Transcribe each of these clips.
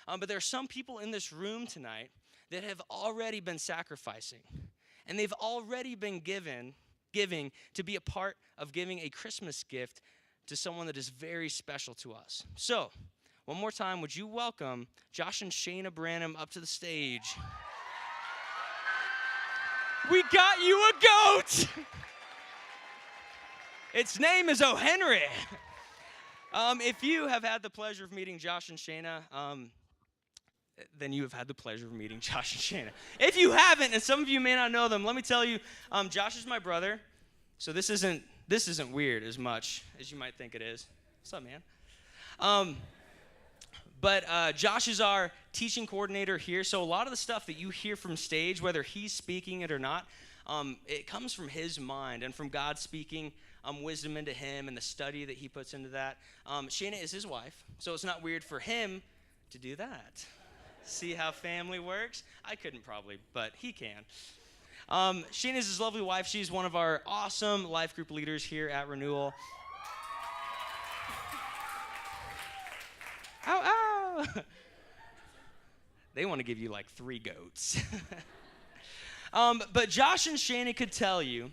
But there are some people in this room tonight that have already been sacrificing, and they've already been giving to be a part of giving a Christmas gift to someone that is very special to us. So, one more time, would you welcome Josh and Shaina Branham up to the stage? We got you a goat! Its name is O. Henry. If you have had the pleasure of meeting Josh and Shaina, then you have had the pleasure of meeting Josh and Shaina. If you haven't, and some of you may not know them, let me tell you, Josh is my brother, so this isn't weird as much as you might think it is. What's up, man? But Josh is our teaching coordinator here, so a lot of the stuff that you hear from stage, whether he's speaking it or not, it comes from his mind and from God speaking wisdom into him and the study that he puts into that. Shaina is his wife, so it's not weird for him to do that. See how family works? I couldn't probably, but he can. Shaina is his lovely wife. She's one of our awesome life group leaders here at Renewal. Ow, ow! They want to give you like 3 goats. But Josh and Shaina could tell you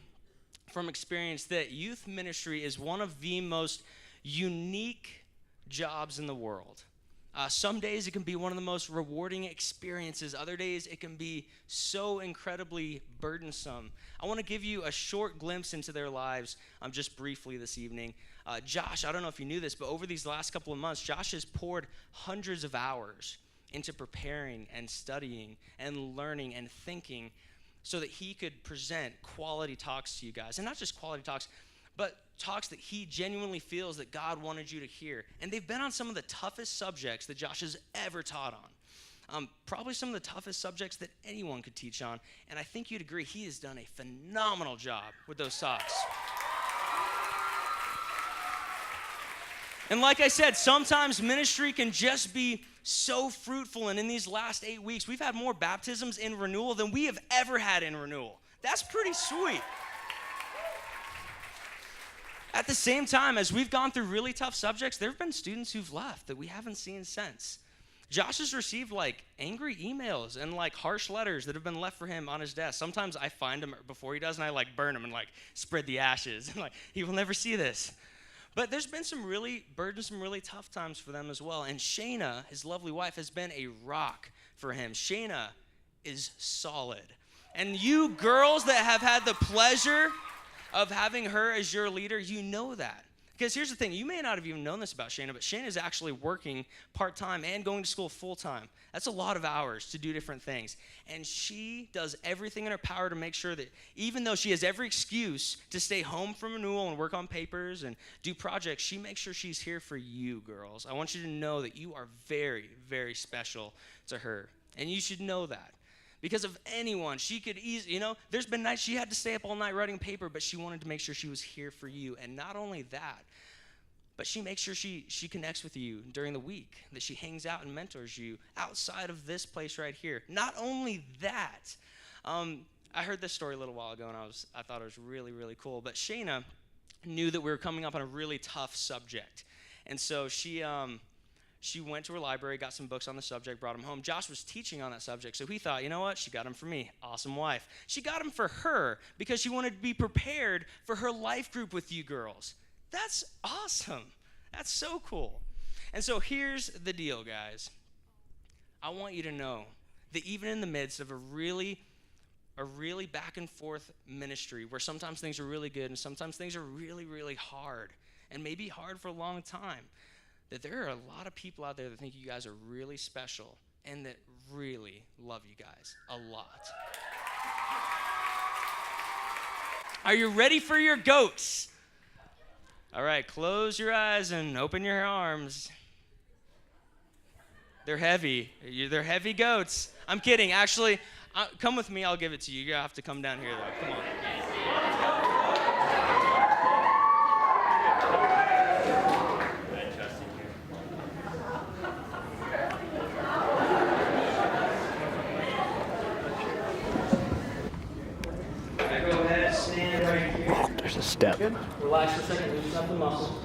from experience that youth ministry is one of the most unique jobs in the world. Some days it can be one of the most rewarding experiences. Other days it can be so incredibly burdensome. I want to give you a short glimpse into their lives just briefly this evening. Josh, I don't know if you knew this, but over these last couple of months, Josh has poured hundreds of hours into preparing and studying and learning and thinking so that he could present quality talks to you guys. And not just quality talks, but talks that he genuinely feels that God wanted you to hear. And they've been on some of the toughest subjects that Josh has ever taught on. Probably some of the toughest subjects that anyone could teach on. And I think you'd agree he has done a phenomenal job with those talks. And like I said, sometimes ministry can just be so fruitful. And in these last 8 weeks, we've had more baptisms in Renewal than we have ever had in Renewal. That's pretty sweet. At the same time, as we've gone through really tough subjects, there have been students who've left that we haven't seen since. Josh has received like angry emails and like harsh letters that have been left for him on his desk. Sometimes I find them before he does and I like burn them and like spread the ashes. And like, he will never see this. But there's been some really burdensome, really tough times for them as well. And Shaina, his lovely wife, has been a rock for him. Shaina is solid. And you girls that have had the pleasure of having her as your leader, you know that. Because here's the thing, you may not have even known this about Shaina, but Shaina is actually working part-time and going to school full-time. That's a lot of hours to do different things. And she does everything in her power to make sure that even though she has every excuse to stay home from Renewal and work on papers and do projects, she makes sure she's here for you, girls. I want you to know that you are very, very special to her. And you should know that. Because of anyone, she could easily, there's been nights she had to stay up all night writing paper, but she wanted to make sure she was here for you. And not only that, but she makes sure she connects with you during the week, that she hangs out and mentors you outside of this place right here. Not only that, I heard this story a little while ago, and I thought it was really, really cool. But Shaina knew that we were coming up on a really tough subject. And so she went to her library, got some books on the subject, brought them home. Josh was teaching on that subject, so he thought, you know what? She got them for me. Awesome wife. She got them for her because she wanted to be prepared for her life group with you girls. That's awesome. That's so cool. And so here's the deal, guys. I want you to know that even in the midst of a really back and forth ministry where sometimes things are really good and sometimes things are really, really hard and maybe hard for a long time, that there are a lot of people out there that think you guys are really special and that really love you guys a lot. Are you ready for your goats? All right, close your eyes and open your arms. They're heavy. They're heavy goats. I'm kidding. Actually, come with me. I'll give it to you. You have to come down here, though. Come on. There's a step. Good. Relax a second. Loosen up the muscle.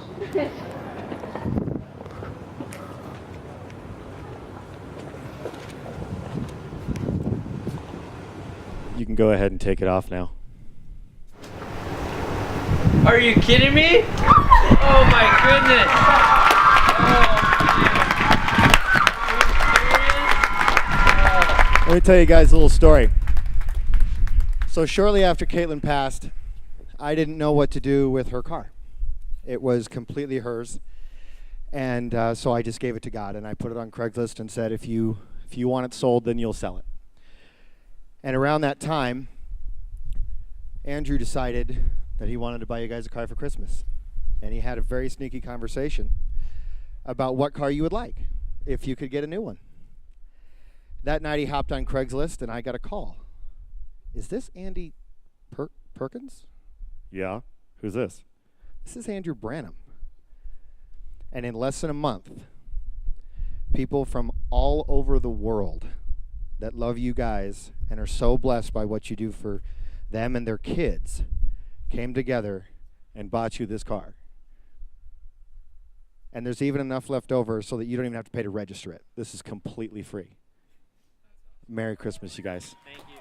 you can go ahead and take it off now. Are you kidding me? Oh my goodness. Let me tell you guys a little story. So shortly after Caitlin passed, I didn't know what to do with her car. It was completely hers. And so I just gave it to God, and I put it on Craigslist and said, if you want it sold, then you'll sell it. And around that time, Andrew decided that he wanted to buy you guys a car for Christmas. And he had a very sneaky conversation about what car you would like if you could get a new one. That night he hopped on Craigslist, and I got a call. Is this Andy Perkins? Yeah. Who's this? This is Andrew Branham. And in less than a month, people from all over the world that love you guys and are so blessed by what you do for them and their kids came together and bought you this car. And there's even enough left over so that you don't even have to pay to register it. This is completely free. Merry Christmas, you guys. Thank you.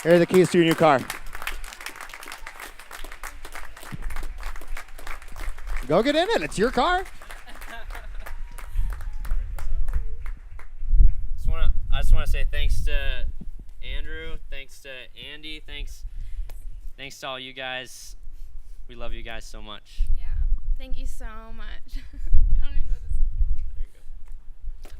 Here are the keys to your new car. Go get in it. It's your car. I just want to say thanks to Andrew, thanks to Andy, thanks to all you guys. We love you guys so much. Yeah, thank you so much. I don't even know what to say. There you go.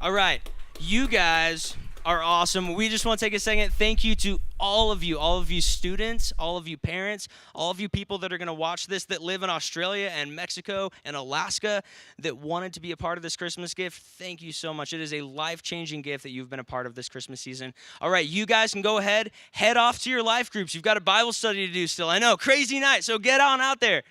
All right, you guys are awesome. We just want to take a second. Thank you to all of you students, all of you parents, all of you people that are going to watch this that live in Australia and Mexico and Alaska that wanted to be a part of this Christmas gift. Thank you so much. It is a life-changing gift that you've been a part of this Christmas season. All right, you guys can go ahead, head off to your life groups. You've got a Bible study to do still. I know, crazy night, so get on out there.